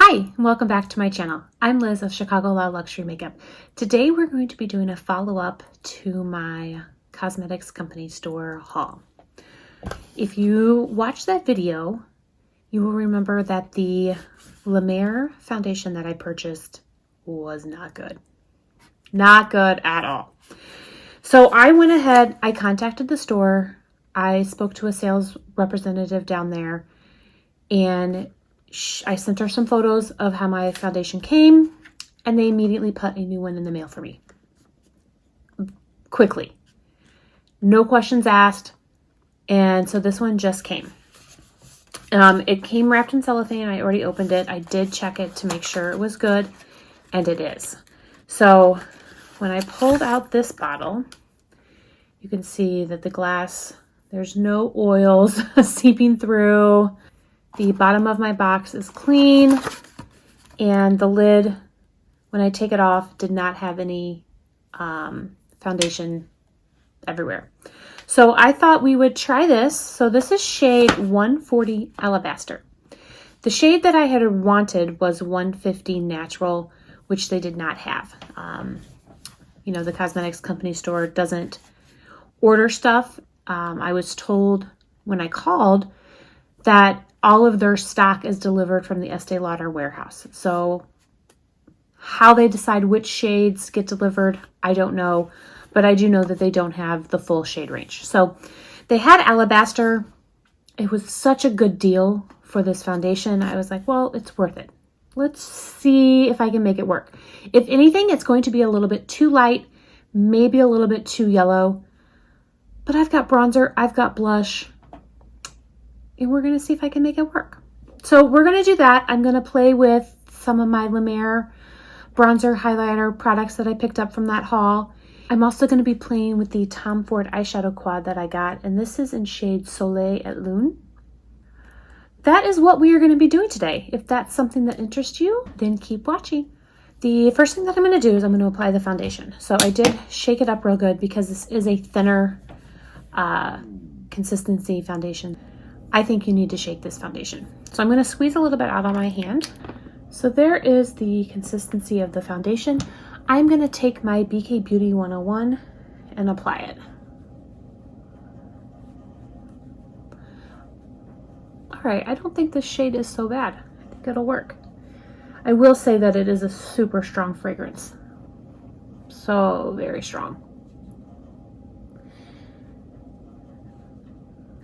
Hi, and welcome back to my channel. I'm Liz of Chicago Loud Luxury Makeup. Today we're going to be doing a follow-up to my cosmetics company store haul. If you watched that video, you will remember that the La Mer foundation that I purchased was not good. Not good at all. So I went ahead, I contacted the store, I spoke to a sales representative down there, and I sent her some photos of how my foundation came, and they immediately put a new one in the mail for me. Quickly. No questions asked. And so this one just came. It came wrapped in cellophane. I already opened it. I did check it to make sure it was good, and it is. So when I pulled out this bottle, you can see that the glass, there's no oils seeping through. The bottom of my box is clean, and the lid, when I take it off, did not have any foundation everywhere. So I thought we would try this. So this is shade 140 Alabaster. The shade that I had wanted was 150 Natural, which they did not have. You know, the cosmetics company store doesn't order stuff. I was told when I called that all of their stock is delivered from the Estee Lauder warehouse. So how they decide which shades get delivered, I don't know, but I do know that they don't have the full shade range. So they had Alabaster. It was such a good deal for this foundation. I was like, well, it's worth it. Let's see if I can make it work. If anything, it's going to be a little bit too light, maybe a little bit too yellow, but I've got bronzer, I've got blush, and we're going to see if I can make it work. So we're going to do that. I'm going to play with some of my La Mer bronzer highlighter products that I picked up from that haul. I'm also going to be playing with the Tom Ford eyeshadow quad that I got, and this is in shade Soleil at Lune. That is what we are going to be doing today. If that's something that interests you, then keep watching. The first thing that I'm going to do is I'm going to apply the foundation. So I did shake it up real good because this is a thinner consistency foundation. I think you need to shake this foundation. So I'm going to squeeze a little bit out on my hand. So there is the consistency of the foundation. I'm going to take my BK Beauty 101 and apply it. All right, I don't think this shade is so bad. I think it'll work. I will say that it is a super strong fragrance. So very strong.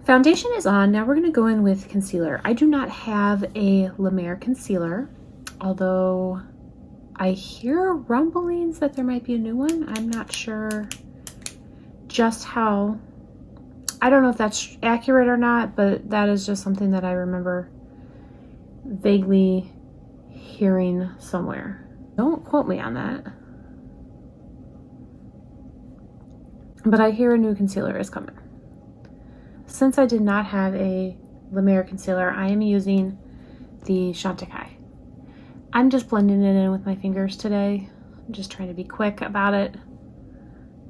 Foundation is on. Now we're going to go in with concealer. I do not have a La Mer concealer, although I hear rumblings that there might be a new one. I'm not sure just how, I don't know if that's accurate or not, but that is just something that I remember vaguely hearing somewhere. Don't quote me on that. But I hear a new concealer is coming. Since I did not have a La Mer concealer, I am using the Chantecaille. I'm just blending it in with my fingers today. I'm just trying to be quick about it.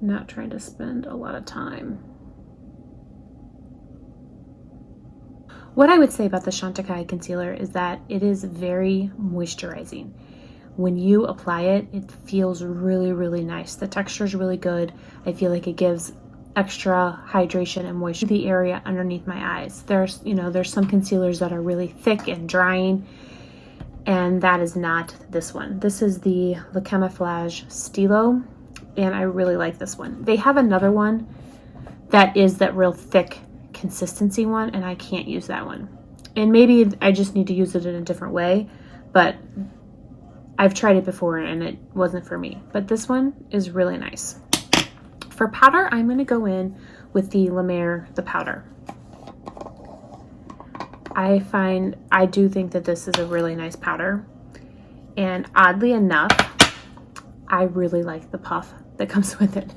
Not trying to spend a lot of time. What I would say about the Chantecaille concealer is that it is very moisturizing. When you apply it, it feels really, really nice. The texture is really good. I feel like it gives extra hydration and moisture to the area underneath my eyes. There's some concealers that are really thick and drying, and that is not this one. This is the Le Camouflage Stilo, and I really like this one. They have another one that is that real thick consistency one, and I can't use that one. And maybe I just need to use it in a different way, but I've tried it before and it wasn't for me. But this one is really nice. For powder, I'm going to go in with the La Mer, the powder. I do think that this is a really nice powder. And oddly enough, I really like the puff that comes with it.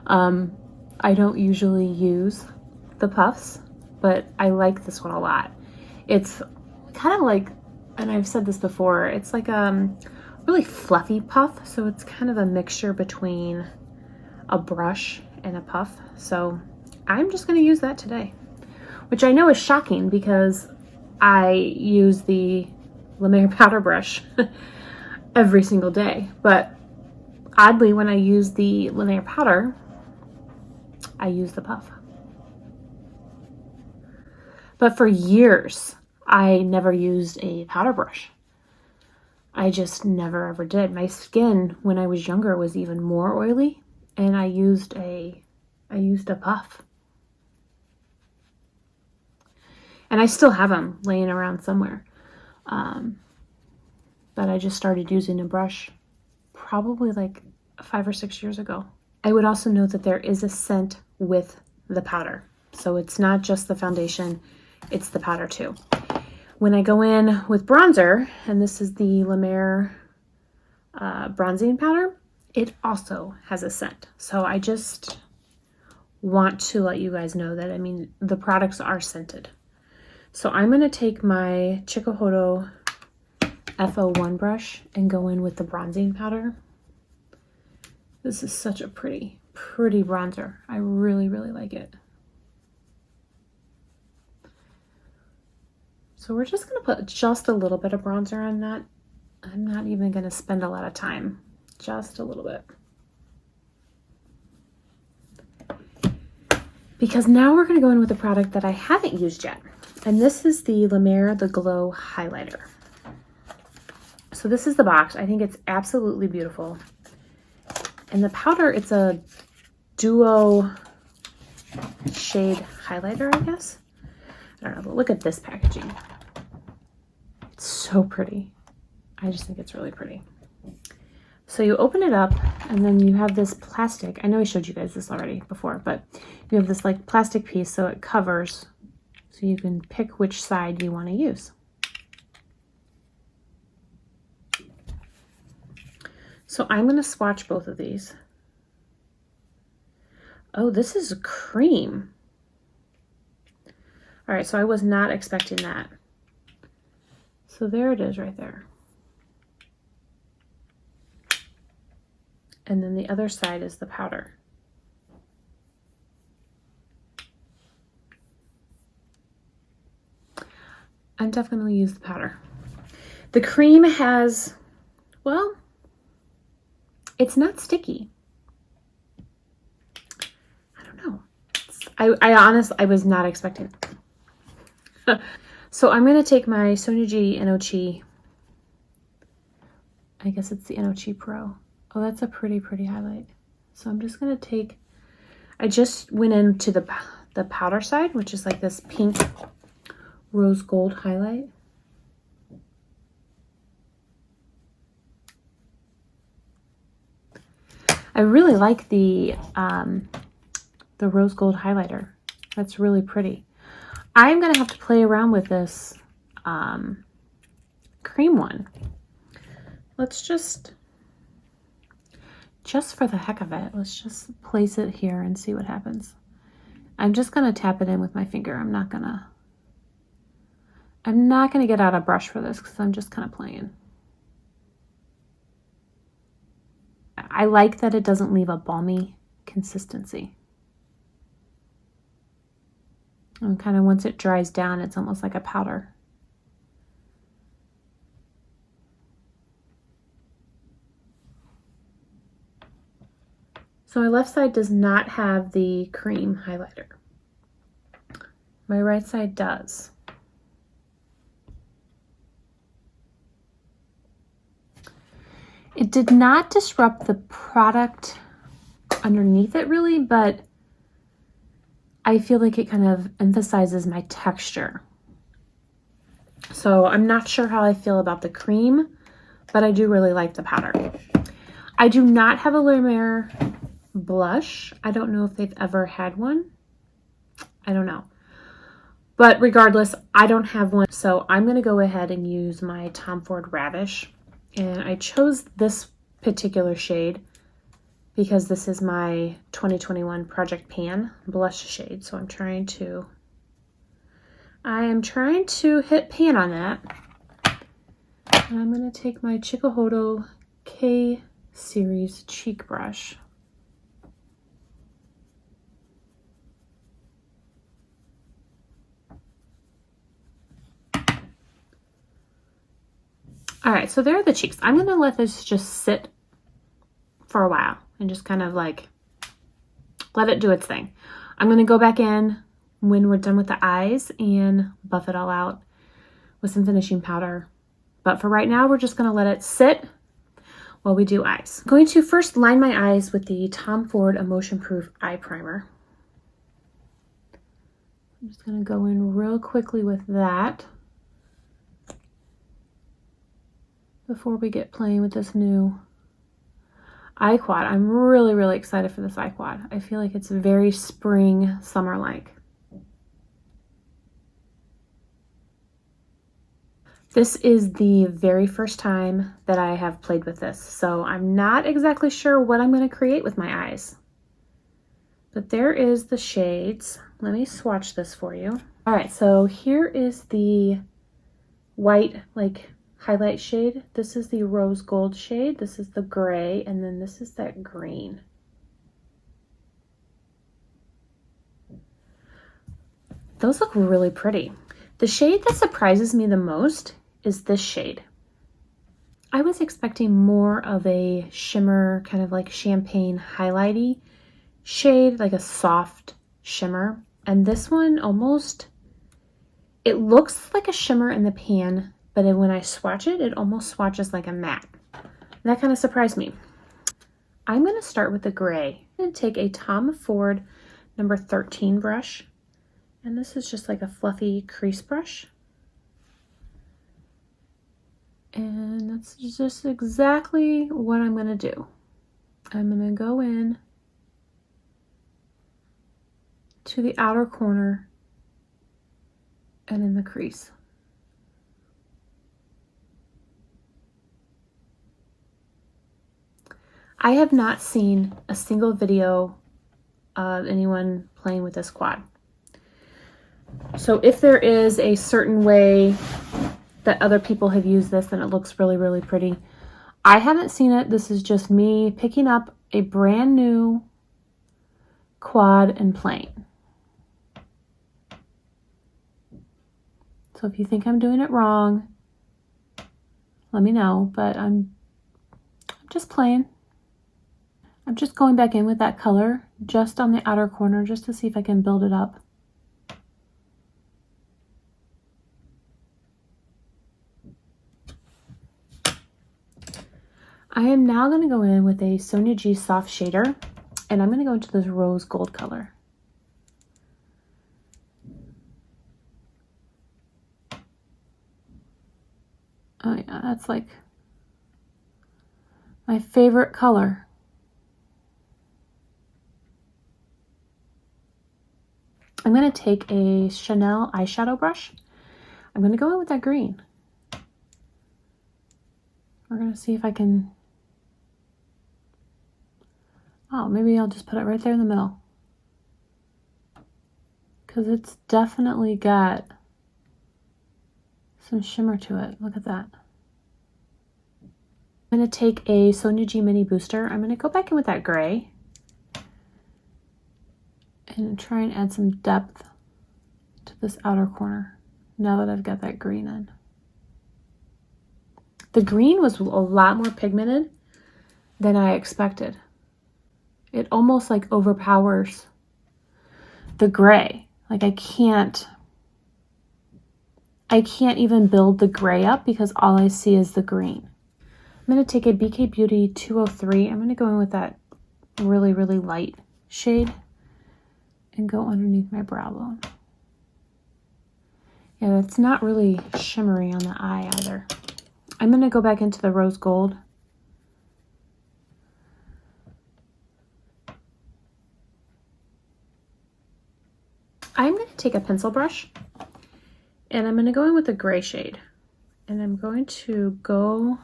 I don't usually use the puffs, but I like this one a lot. It's kind of like, and I've said this before, it's like a really fluffy puff. So it's kind of a mixture between a brush and a puff. So I'm just going to use that today, which I know is shocking because I use the La Mer powder brush every single day. But oddly, when I use the La Mer powder, I use the puff. But for years, I never used a powder brush. I just never ever did. My skin when I was younger was even more oily, and I used a puff. And I still have them laying around somewhere. But I just started using a brush probably like 5 or 6 years ago. I would also note that there is a scent with the powder. So it's not just the foundation, it's the powder too. When I go in with bronzer, and this is the La Mer bronzing powder, it also has a scent. So I just want to let you guys know that, I mean, the products are scented. So I'm going to take my Chikuhodo F01 brush and go in with the bronzing powder. This is such a pretty bronzer. I really, really like it. So we're just going to put just a little bit of bronzer on that. I'm not even going to spend a lot of time, just a little bit. Because now we're going to go in with a product that I haven't used yet. And this is the La Mer The Glow Highlighter. So this is the box. I think it's absolutely beautiful. And the powder, it's a duo shade highlighter, I guess. I don't know, but look at this packaging. It's so pretty. I just think it's really pretty. So you open it up, and then you have this plastic. I know I showed you guys this already before, but you have this like plastic piece so it covers, so you can pick which side you want to use. So I'm going to swatch both of these. Oh, this is cream. All right, so I was not expecting that. So there it is right there. And then the other side is the powder. I'm definitely going to use the powder. The cream has, well, it's not sticky. I don't know. I honestly, I was not expecting it. So I'm going to take my Sonuji Enochi. I guess it's the Enochi Pro. Oh, that's a pretty highlight. So I'm just going to take, I just went into the powder side, which is like this pink rose gold highlight. I really like the rose gold highlighter. That's really pretty. I'm going to have to play around with this cream one. Let's just for the heck of it, let's just place it here and see what happens. I'm just going to tap it in with my finger. I'm not going to get out a brush for this because I'm just kind of playing. I like that it doesn't leave a balmy consistency. And kind of once it dries down, it's almost like a powder. So my left side does not have the cream highlighter. My right side does. It did not disrupt the product underneath it really, but I feel like it kind of emphasizes my texture. So I'm not sure how I feel about the cream, but I do really like the powder. I do not have a La Mer blush. I don't know if they've ever had one. I don't know. But regardless, I don't have one. So I'm going to go ahead and use my Tom Ford Ravish. And I chose this particular shade because this is my 2021 Project Pan blush shade. So I am trying to hit pan on that. And I'm going to take my Chikuhodo K Series cheek brush. All right, so there are the cheeks. I'm gonna let this just sit for a while and just kind of like let it do its thing. I'm gonna go back in when we're done with the eyes and buff it all out with some finishing powder. But for right now, we're just gonna let it sit while we do eyes. I'm going to first line my eyes with the Tom Ford Emotion Proof Eye Primer. I'm just gonna go in real quickly with that before we get playing with this new eye quad. I'm really, really excited for this eye quad. I feel like it's very spring, summer-like. This is the very first time that I have played with this, so I'm not exactly sure what I'm going to create with my eyes. But there is the shades. Let me swatch this for you. All right, so here is the white, like, highlight shade. This is the rose gold shade. This is the gray, and then this is that green. Those look really pretty. The shade that surprises me the most is this shade. I was expecting more of a shimmer, kind of like champagne highlighty shade, like a soft shimmer. And this one almost, it looks like a shimmer in the pan, but when I swatch it, it almost swatches like a matte. That kind of surprised me. I'm going to start with the gray. I'm going to take a Tom Ford number 13 brush, and this is just like a fluffy crease brush. And that's just exactly what I'm going to do. I'm going to go in to the outer corner and in the crease. I have not seen a single video of anyone playing with this quad. So if there is a certain way that other people have used this and it looks really, really pretty, I haven't seen it. This is just me picking up a brand new quad and playing. So if you think I'm doing it wrong, let me know, but I'm just playing. I'm just going back in with that color just on the outer corner just to see if I can build it up. I am now going to go in with a Sonia G soft shader, and I'm going to go into this rose gold color. Oh yeah, that's like my favorite color. I'm going to take a Chanel eyeshadow brush. I'm going to go in with that green. We're going to see if I can, oh, maybe I'll just put it right there in the middle. Because it's definitely got some shimmer to it. Look at that. I'm going to take a Sonia G Mini Booster. I'm going to go back in with that gray and try and add some depth to this outer corner now that I've got that green in. The green was a lot more pigmented than I expected. It almost like overpowers the gray. Like I can't even build the gray up because all I see is the green. I'm going to take a BK Beauty 203. I'm going to go in with that really, really light shade and go underneath my brow bone. Yeah, it's not really shimmery on the eye either. I'm going to go back into the rose gold. I'm going to take a pencil brush and I'm going to go in with a gray shade. And I'm going to go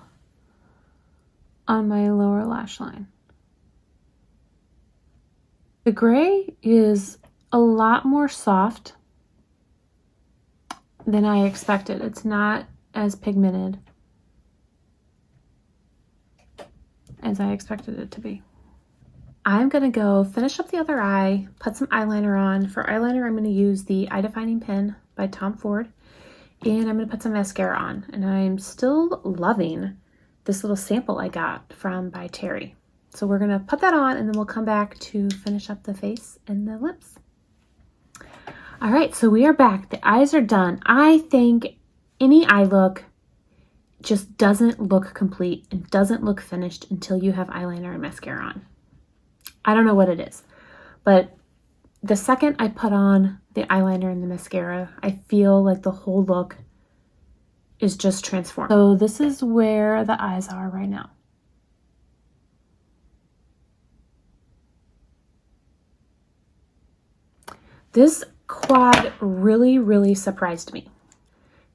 on my lower lash line. The gray is a lot more soft than I expected. It's not as pigmented as I expected it to be. I'm going to go finish up the other eye, put some eyeliner on. For eyeliner, I'm going to use the Eye Defining Pen by Tom Ford. And I'm going to put some mascara on. And I'm still loving this little sample I got from by Terry. So we're going to put that on and then we'll come back to finish up the face and the lips. All right, so we are back. The eyes are done. I think any eye look just doesn't look complete and doesn't look finished until you have eyeliner and mascara on. I don't know what it is, but the second I put on the eyeliner and the mascara, I feel like the whole look is just transformed. So this is where the eyes are right now. This quad really surprised me.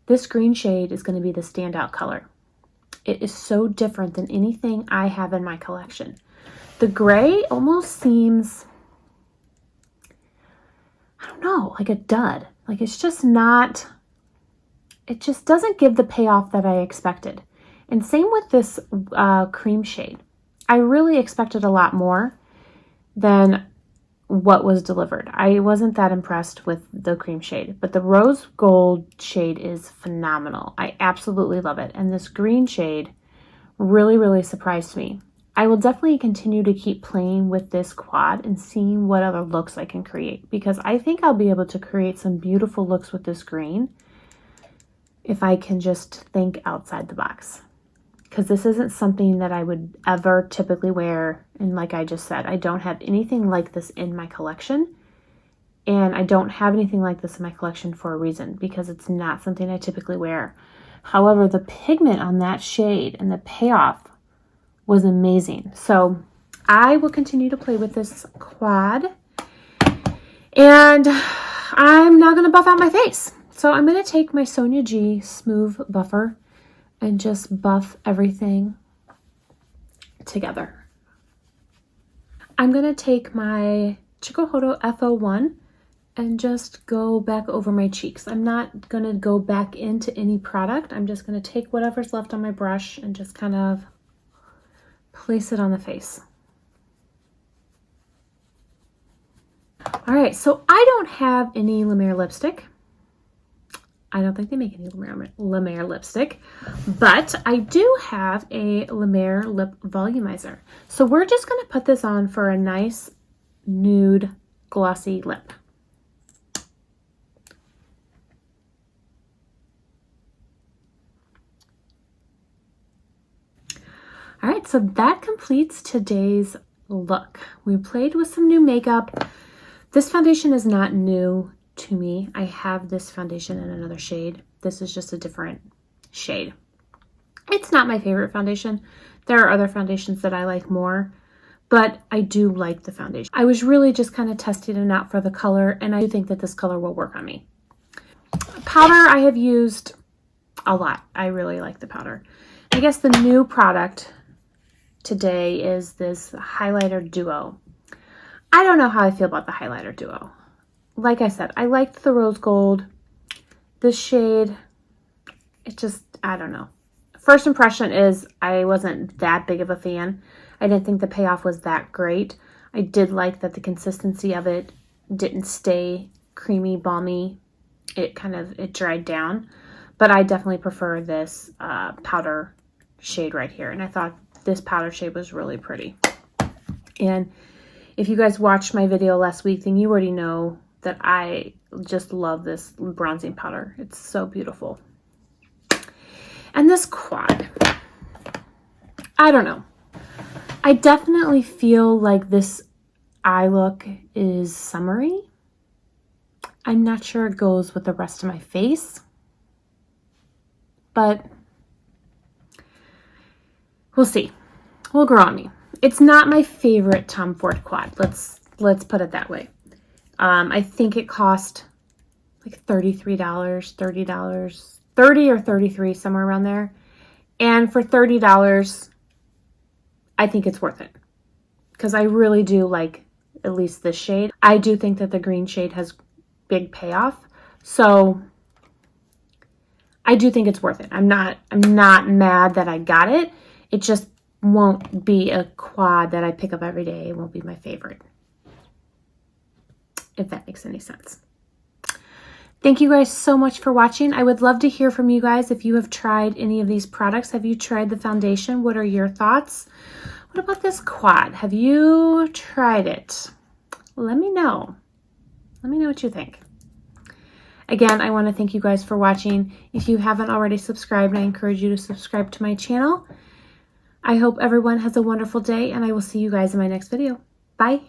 This green shade is going to be the standout color. It is so different than anything I have in my collection. The gray almost seems, I don't know, like a dud. Like it's just not, it just doesn't give the payoff that I expected. And same with this cream shade. I really expected a lot more than what was delivered. I wasn't that impressed with the cream shade, but the rose gold shade is phenomenal. I absolutely love it. And this green shade really surprised me. I will definitely continue to keep playing with this quad and seeing what other looks I can create, because I think I'll be able to create some beautiful looks with this green if I can just think outside the box. Because this isn't something that I would ever typically wear. And like I just said, I don't have anything like this in my collection. And I don't have anything like this in my collection for a reason, because it's not something I typically wear. However, the pigment on that shade and the payoff was amazing. So I will continue to play with this quad. And I'm now going to buff out my face. So I'm going to take my Sonia G Smooth Buffer and just buff everything together. I'm going to take my Chikuhodo F01 and just go back over my cheeks. I'm not going to go back into any product. I'm just going to take whatever's left on my brush and just kind of place it on the face. All right, so I don't have any La Mer lipstick. I don't think they make any La Mer lipstick, but I do have a La Mer lip volumizer. So we're just going to put this on for a nice nude glossy lip. All right, so that completes today's look. We played with some new makeup. This foundation is not new to me. I have this foundation in another shade. This is just a different shade. It's not my favorite foundation. There are other foundations that I like more, but I do like the foundation. I was really just kind of testing it out for the color, and I do think that this color will work on me. Powder I have used a lot. I really like the powder. I guess the new product today is this highlighter duo. I don't know how I feel about the highlighter duo. Like I said, I liked the rose gold. This shade, it just, I don't know. First impression is I wasn't that big of a fan. I didn't think the payoff was that great. I did like that the consistency of it didn't stay creamy, balmy. It dried down. But I definitely prefer this powder shade right here. And I thought this powder shade was really pretty. And if you guys watched my video last week, then you already know that I just love this bronzing powder. It's so beautiful. And this quad, I don't know. I definitely feel like this eye look is summery. I'm not sure it goes with the rest of my face, but we'll see. Will grow on me. It's not my favorite Tom Ford quad. Let's put it that way. I think it cost like $33, $30, 30 or 33, somewhere around there. And for $30, I think it's worth it, because I really do like at least this shade. I do think that the green shade has big payoff, so I do think it's worth it. I'm not mad that I got it. It just won't be a quad that I pick up every day. It won't be my favorite, if that makes any sense. Thank you guys so much for watching. I would love to hear from you guys if you have tried any of these products. Have you tried the foundation? What are your thoughts? What about this quad? Have you tried it? Let me know. Let me know what you think. Again, I want to thank you guys for watching. If you haven't already subscribed, I encourage you to subscribe to my channel. I hope everyone has a wonderful day, and I will see you guys in my next video. Bye.